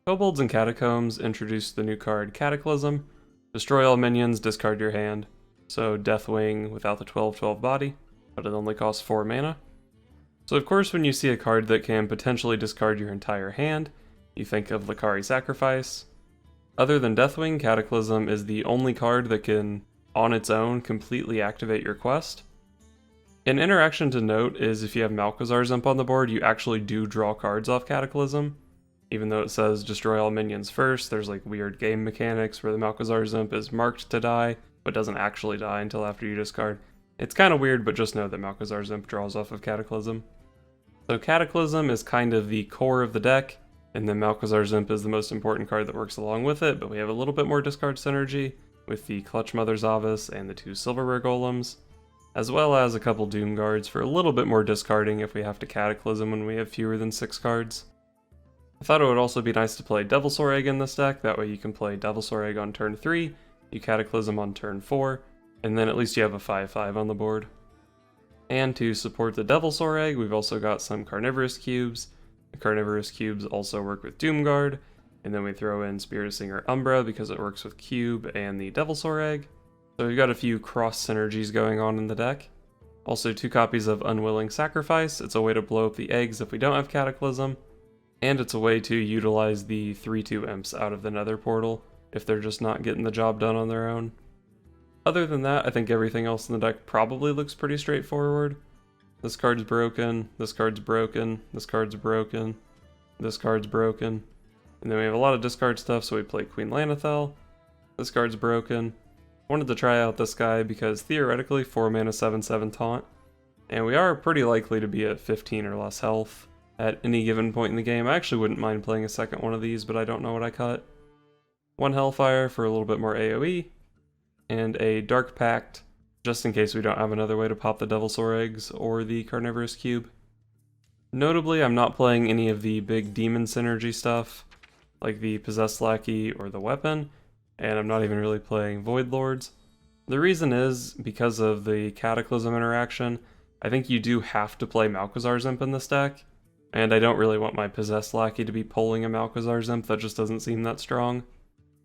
Kobolds and Catacombs introduced the new card Cataclysm. Destroy all minions, discard your hand. So Deathwing without the 12/12 body, but it only costs 4 mana. So of course when you see a card that can potentially discard your entire hand, you think of Lakari Sacrifice. Other than Deathwing, Cataclysm is the only card that can, on its own, completely activate your quest. An interaction to note is if you have Malchezaar's Imp on the board, you actually do draw cards off Cataclysm. Even though it says destroy all minions first, there's like weird game mechanics where the Malchezaar's Imp is marked to die, but doesn't actually die until after you discard. It's kind of weird, but just know that Malchezaar's Imp draws off of Cataclysm. So Cataclysm is kind of the core of the deck, and then Malchezaar's Imp is the most important card that works along with it, but we have a little bit more discard synergy with the Clutch Mother's Avis and the 2 Silver Rare Golems, as well as a couple Doom Guards for a little bit more discarding if we have to Cataclysm when we have fewer than 6 cards. I thought it would also be nice to play Devilsaur Egg in this deck, that way you can play Devilsaur Egg on turn 3, you Cataclysm on turn 4, and then at least you have a 5/5 on the board. And to support the Devilsaur Egg, we've also got some Carnivorous Cubes. The Carnivorous Cubes also work with Doomguard, and then we throw in Spirit of Singer Umbra because it works with Cube and the Devilsaur Egg. So we've got a few cross synergies going on in the deck. Also 2 copies of Unwilling Sacrifice. It's a way to blow up the eggs if we don't have Cataclysm, and it's a way to utilize the 3/2 imps out of the Nether Portal if they're just not getting the job done on their own. Other than that, I think everything else in the deck probably looks pretty straightforward. This card's broken, this card's broken, this card's broken, this card's broken. And then we have a lot of discard stuff, so we play Queen Lana'thel. This card's broken. Wanted to try out this guy because theoretically 4 mana 7/7 taunt. And we are pretty likely to be at 15 or less health at any given point in the game. I actually wouldn't mind playing a second one of these, but I don't know what I cut. 1 Hellfire for a little bit more AoE. And a Dark Pact, just in case we don't have another way to pop the Devilsaur Eggs or the Carnivorous Cube. Notably, I'm not playing any of the big demon synergy stuff, like the Possessed Lackey or the Weapon, and I'm not even really playing Void Lords. The reason is, because of the Cataclysm interaction, I think you do have to play Malchezaar's Imp in this deck, and I don't really want my Possessed Lackey to be pulling a Malchezaar's Imp, that just doesn't seem that strong.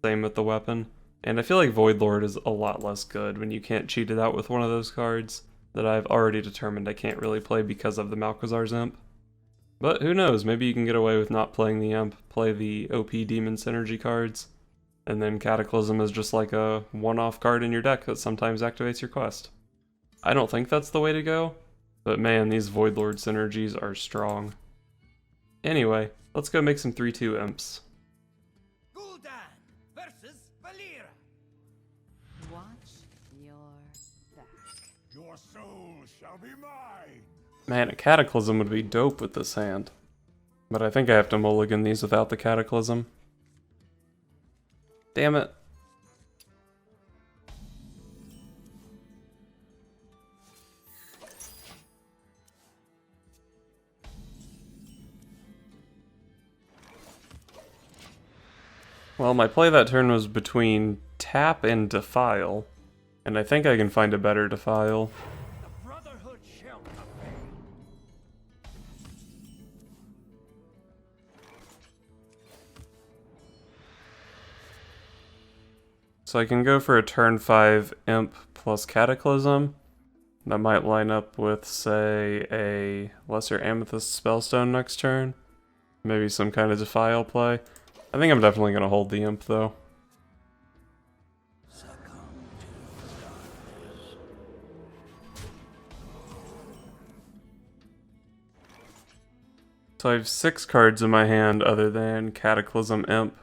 Same with the Weapon. And I feel like Void Lord is a lot less good when you can't cheat it out with one of those cards that I've already determined I can't really play because of the Malchezaar's Imp. But who knows, maybe you can get away with not playing the Imp, play the OP Demon Synergy cards, and then Cataclysm is just like a one-off card in your deck that sometimes activates your quest. I don't think that's the way to go, but man, these Void Lord synergies are strong. Anyway, let's go make some 3/2 Imps. Your soul shall be mine. Man, a Cataclysm would be dope with this hand. But I think I have to mulligan these without the Cataclysm. Damn it. Well, my play that turn was between tap and defile. And I think I can find a better defile. The Brotherhood shall prevail. So I can go for a turn 5 Imp plus Cataclysm. That might line up with, say, a Lesser Amethyst Spellstone next turn. Maybe some kind of defile play. I think I'm definitely going to hold the Imp though. So I have 6 cards in my hand other than Cataclysm Imp,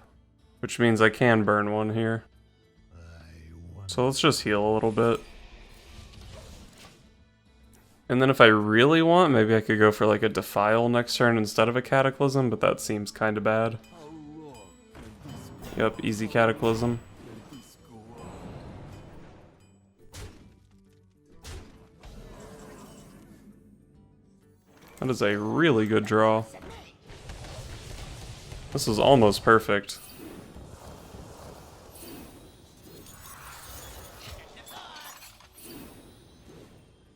which means I can burn one here. So let's just heal a little bit. And then if I really want, maybe I could go for like a Defile next turn instead of a Cataclysm, but that seems kind of bad. Yep, easy Cataclysm. That is a really good draw. This is almost perfect.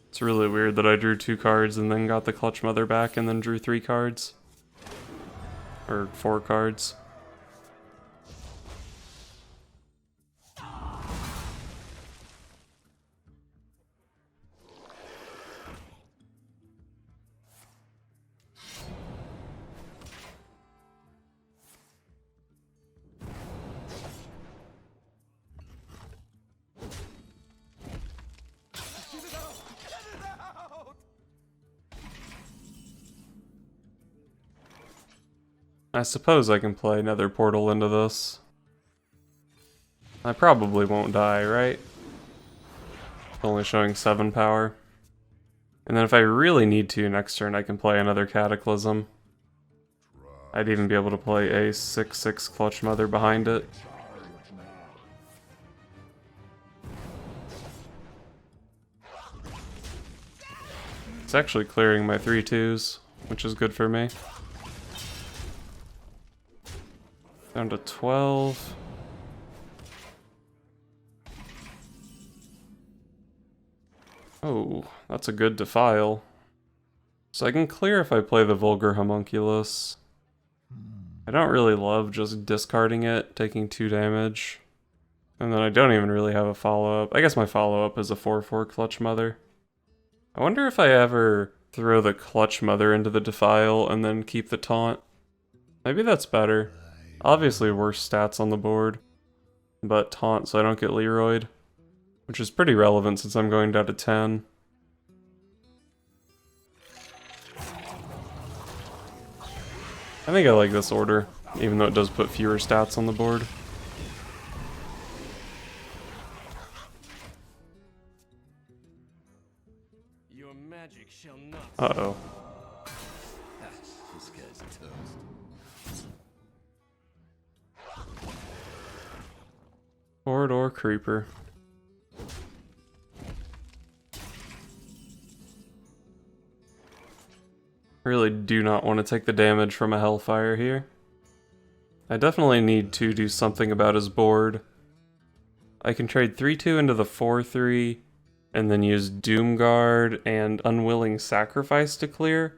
It's really weird that I drew 2 cards and then got the Clutch Mother back and then drew 3 cards. Or 4 cards. I suppose I can play Nether Portal into this. I probably won't die, right? Only showing 7 power. And then if I really need to next turn, I can play another Cataclysm. I'd even be able to play a 6/6 Clutch Mother behind it. It's actually clearing my 3/2s, which is good for me. Down to 12. Oh, that's a good Defile. So I can clear if I play the Vulgar Homunculus. I don't really love just discarding it, taking 2 damage. And then I don't even really have a follow-up. I guess my follow-up is a 4/4 Clutch Mother. I wonder if I ever throw the Clutch Mother into the Defile and then keep the Taunt. Maybe that's better. Obviously worse stats on the board, but Taunt so I don't get Leroyed. Which is pretty relevant since I'm going down to 10. I think I like this order, even though it does put fewer stats on the board. Your magic shall not. Uh-oh. This guy's toast. Corridor Creeper. Really do not want to take the damage from a Hellfire here. I definitely need to do something about his board. I can trade 3/2 into the 4/3, and then use Doomguard and Unwilling Sacrifice to clear.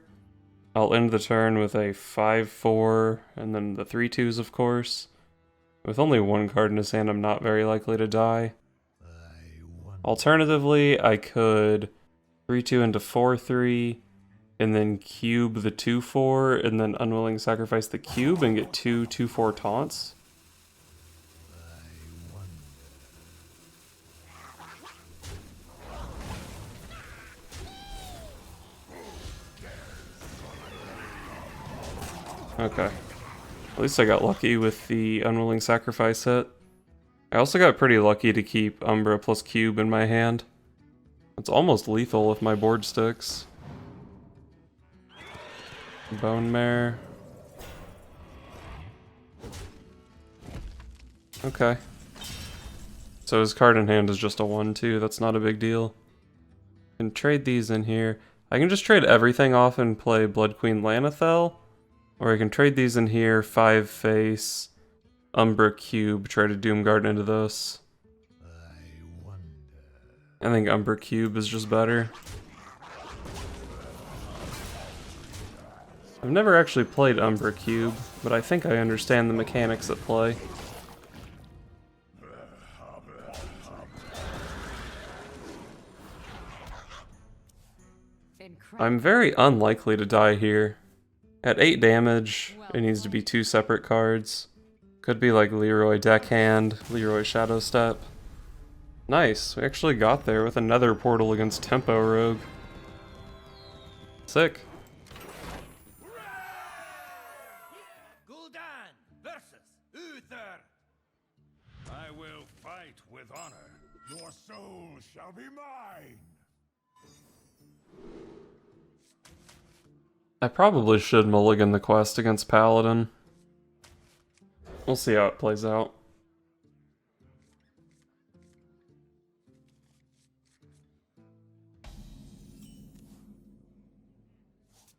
I'll end the turn with a 5/4, and then the 3/2s of course. With only 1 card in his hand, I'm not very likely to die. Alternatively, I could 3/2 into 4/3, and then cube the 2/4, and then Unwilling Sacrifice the cube and get 2 2/4 taunts. Okay. At least I got lucky with the Unwilling Sacrifice hit. I also got pretty lucky to keep Umbra plus cube in my hand. It's almost lethal if my board sticks. Bone Mare. Okay. So his card in hand is just a 1/2, that's not a big deal. I can trade these in here. I can just trade everything off and play Blood Queen Lana'thel. Or I can trade these in here, 5 face, Umbra Cube, try to Doomguard into this. I think Umbra Cube is just better. I've never actually played Umbra Cube, but I think I understand the mechanics at play. I'm very unlikely to die here. At 8 damage, it needs to be 2 separate cards. Could be like Leroy Deckhand, Leroy Shadow Step. Nice, we actually got there with another portal against Tempo Rogue. Sick. Gul'dan versus Uther. I will fight with honor. Your soul shall be mine. I probably should mulligan the quest against Paladin. We'll see how it plays out.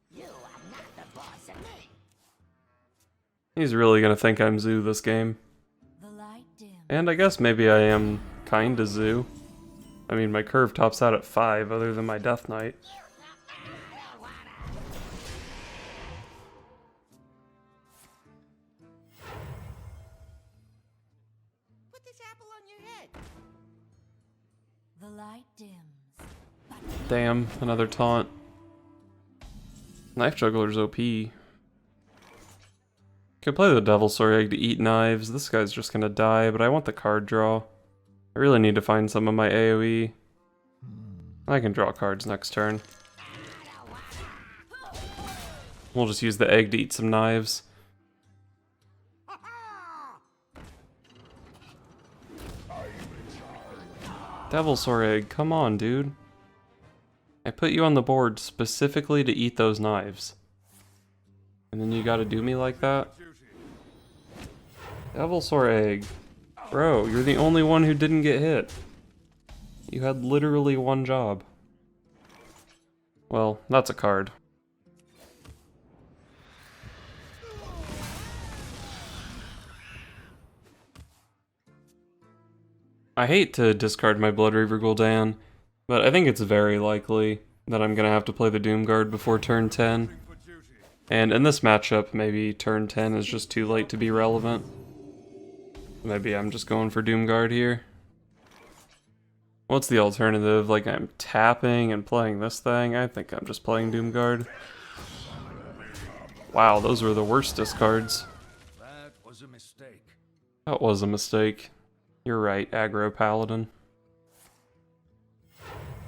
You are not the boss of me. He's really gonna think I'm Zoo this game. And I guess maybe I am kinda Zoo. I mean, my curve tops out at 5 other than my Death Knight. Damn, another taunt. Knife Juggler's OP. Could play the Devilsaur Egg to eat knives. This guy's just gonna die, but I want the card draw. I really need to find some of my AoE. I can draw cards next turn. We'll just use the egg to eat some knives. Devilsaur Egg, come on, dude. I put you on the board specifically to eat those knives. And then you gotta do me like that? Devilsaur Egg. Bro, you're the only one who didn't get hit. You had literally one job. Well, that's a card. I hate to discard my Blood Reaver Gul'dan, but I think it's very likely that I'm gonna have to play the Doomguard before turn 10. And in this matchup, maybe turn 10 is just too late to be relevant. Maybe I'm just going for Doomguard here. What's the alternative? Like, I'm tapping and playing this thing? I think I'm just playing Doomguard. Wow, those were the worst discards. That was a mistake. That was a mistake. You're right, Aggro Paladin.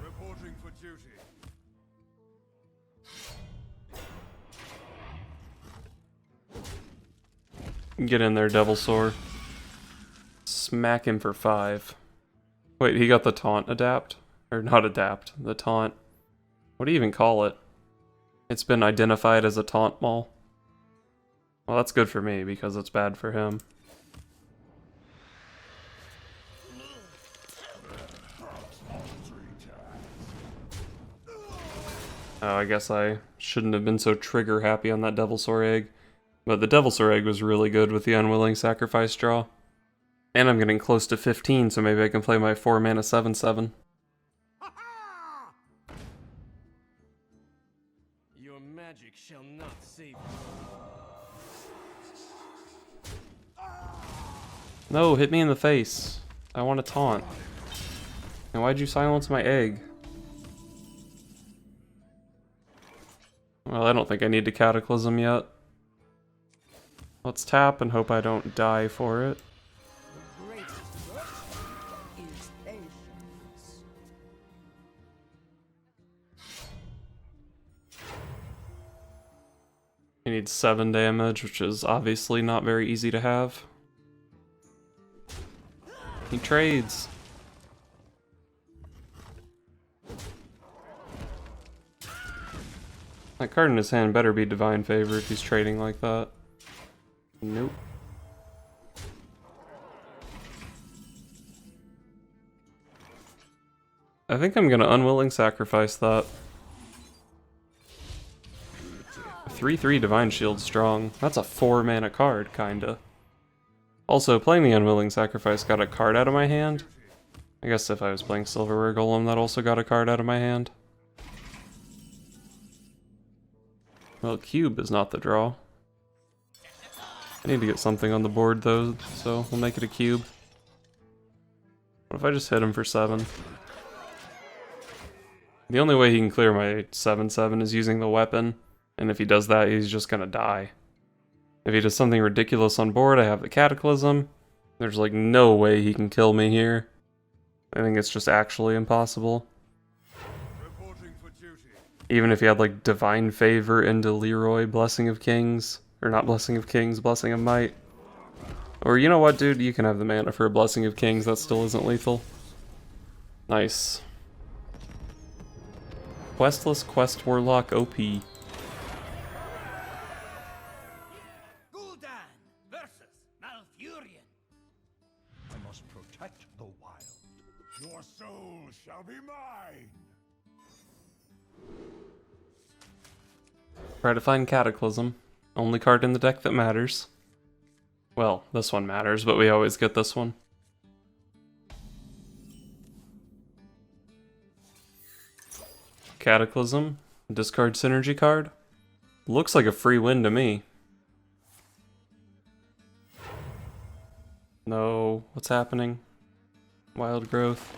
Reporting for duty. Get in there, Devilsaur. Smack him for 5. Wait, he got the taunt adapt? Or not adapt, the taunt. What do you even call it? It's been identified as a taunt maul. Well, that's good for me because it's bad for him. Oh, I guess I shouldn't have been so trigger happy on that Devilsaur Egg. But the Devilsaur Egg was really good with the Unwilling Sacrifice draw. And I'm getting close to 15, so maybe I can play my 4 mana 7/7. Your magic shall not save you. No, hit me in the face. I want to taunt. And why'd you silence my egg? Well, I don't think I need to Cataclysm yet. Let's tap and hope I don't die for it. Is patience. He needs 7 damage, which is obviously not very easy to have. He trades. That card in his hand better be Divine Favor if he's trading like that. Nope. I think I'm gonna Unwilling Sacrifice that. 3/3 Divine Shield strong. That's a 4 mana card, kinda. Also, playing the Unwilling Sacrifice got a card out of my hand. I guess if I was playing Silverware Golem, that also got a card out of my hand. Well, Cube is not the draw. I need to get something on the board though, so we'll make it a cube. What if I just hit him for 7? The only way he can clear my 7/7 is using the weapon, and if he does that, he's just gonna die. If he does something ridiculous on board, I have the Cataclysm. There's like no way he can kill me here. I think it's just actually impossible. Reporting for duty. Even if he had like Divine Favor into Leroy, Blessing of Kings. Or not Blessing of Kings, Blessing of Might. Or you know what, dude? You can have the mana for a Blessing of Kings, that still isn't lethal. Nice. Questless Quest Warlock OP. Gul'dan versus Malfurion. I must protect the wild. Your soul shall be mine. Try to find Cataclysm. Only card in the deck that matters. Well, this one matters, but we always get this one. Cataclysm. Discard Synergy card. Looks like a free win to me. No, what's happening? Wild Growth.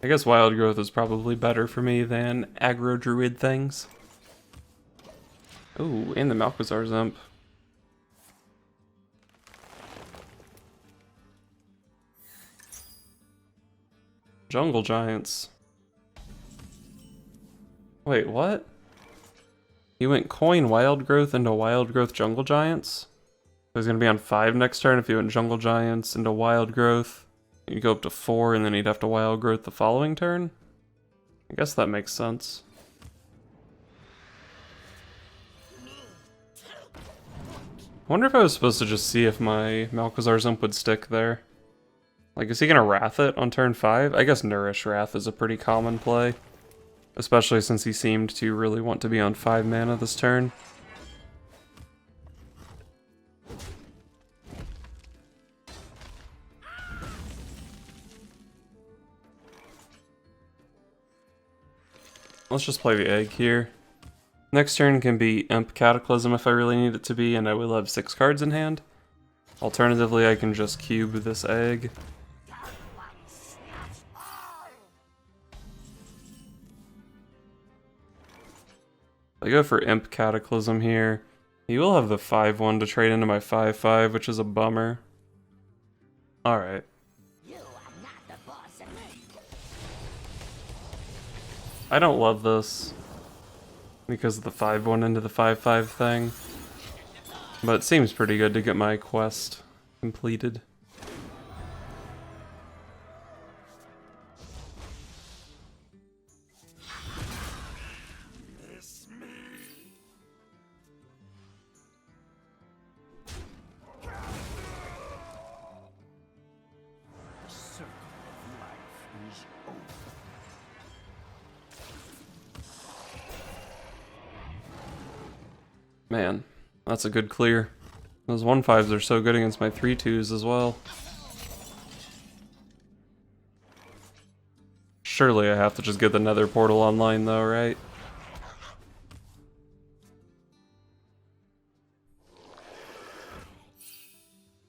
I guess Wild Growth is probably better for me than Aggro Druid things. Ooh, and the Malchezaar's Imp. Jungle Giants. Wait, what? He went coin Wild Growth into Wild Growth Jungle Giants? So he's gonna be on 5 next turn if he went Jungle Giants into Wild Growth. You go up to 4 and then he'd have to Wild Growth the following turn? I guess that makes sense. I wonder if I was supposed to just see if my Malchezaar's Imp would stick there. Like, is he gonna Wrath it on turn 5? I guess Nourish Wrath is a pretty common play. Especially since he seemed to really want to be on 5 mana this turn. Let's just play the egg here. Next turn can be Imp Cataclysm if I really need it to be, and I will have 6 cards in hand. Alternatively, I can just cube this egg. I go for Imp Cataclysm here. He will have the 5/1 to trade into my 5/5, which is a bummer. Alright. I don't love this because of the 5/1 into the 5/5 thing, but it seems pretty good to get my quest completed. Man, that's a good clear. Those 1/5s are so good against my 3/2s as well. Surely I have to just get the Nether Portal online though, right?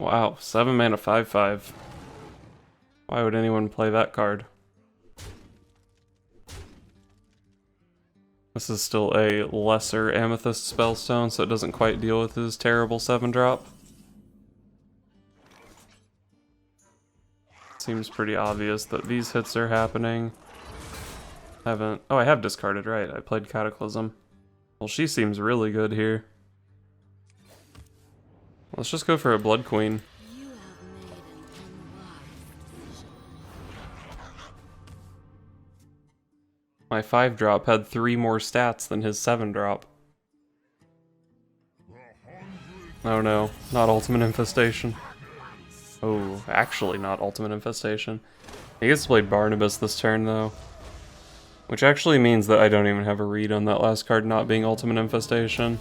Wow, 7 mana 5/5. Why would anyone play that card? This is still a lesser Amethyst Spellstone, so it doesn't quite deal with his terrible 7-drop. Seems pretty obvious that these hits are happening. Oh, I have discarded, right. I played Cataclysm. Well, she seems really good here. Let's just go for a Blood Queen. My 5-drop had 3 more stats than his 7-drop. Oh no, not Ultimate Infestation. Oh, actually not Ultimate Infestation. He gets to play Barnabas this turn though. Which actually means that I don't even have a read on that last card not being Ultimate Infestation.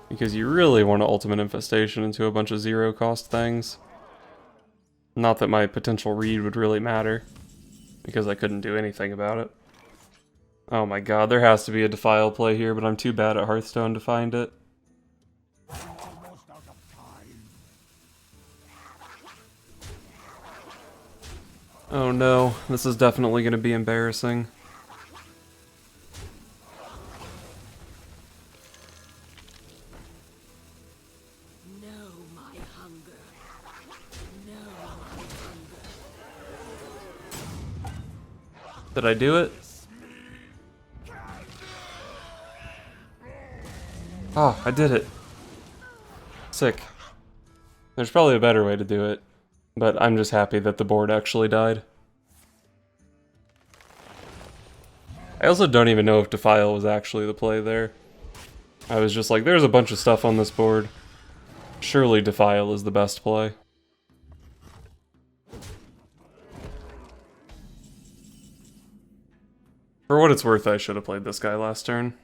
Because you really want to Ultimate Infestation into a bunch of 0-cost things. Not that my potential read would really matter, because I couldn't do anything about it. Oh my god, there has to be a Defile play here, but I'm too bad at Hearthstone to find it. Oh no, this is definitely going to be embarrassing. Did I do it? Oh, I did it. Sick. There's probably a better way to do it, but I'm just happy that the board actually died. I also don't even know if Defile was actually the play there. I was just like, there's a bunch of stuff on this board. Surely Defile is the best play. For what it's worth, I should have played this guy last turn.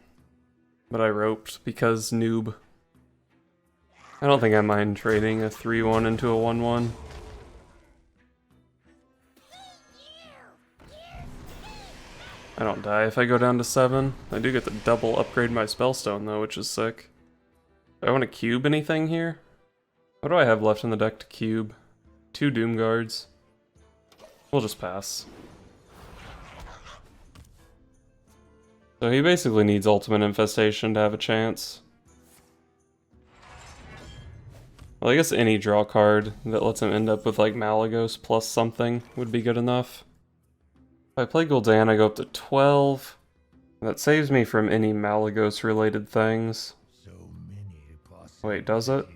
But I roped because noob. I don't think I mind trading a 3/1 into a 1/1. I don't die if I go down to 7. I do get to double upgrade my Spellstone though, which is sick. Do I want to cube anything here? What do I have left in the deck to cube? 2 Doom Guards. We'll just pass. So he basically needs Ultimate Infestation to have a chance. Well, I guess any draw card that lets him end up with like Malagos plus something would be good enough. If I play Gul'dan, I go up to 12. That saves me from any Malagos related things. Wait, does it?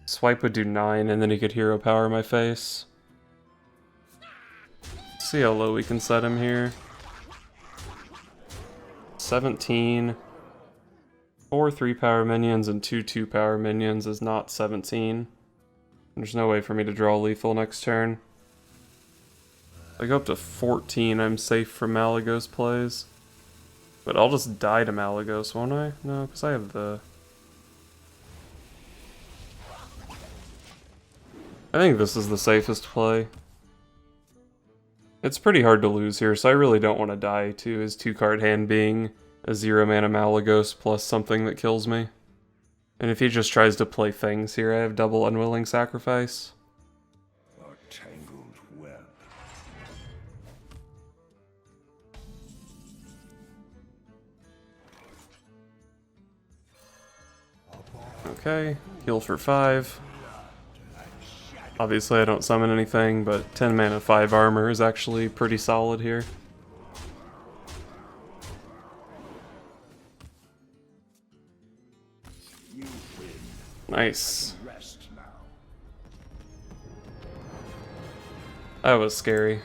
Swipe would do 9 and then he could hero power my face. see how low we can set him here. 17. 4 3-power minions and 2 2-power minions is not 17. There's no way for me to draw lethal next turn. If I go up to 14, I'm safe from Malygos plays. But I'll just die to Malygos, won't I? No, because I have the... I think this is the safest play. It's pretty hard to lose here, so I really don't want to die to his 2-card hand being a 0-mana Malygos plus something that kills me. And if he just tries to play things here, I have double Unwilling Sacrifice. A tangled web. Okay, heal for 5. Obviously I don't summon anything, but 10 mana 5 armor is actually pretty solid here. Nice. Rest now. That was scary.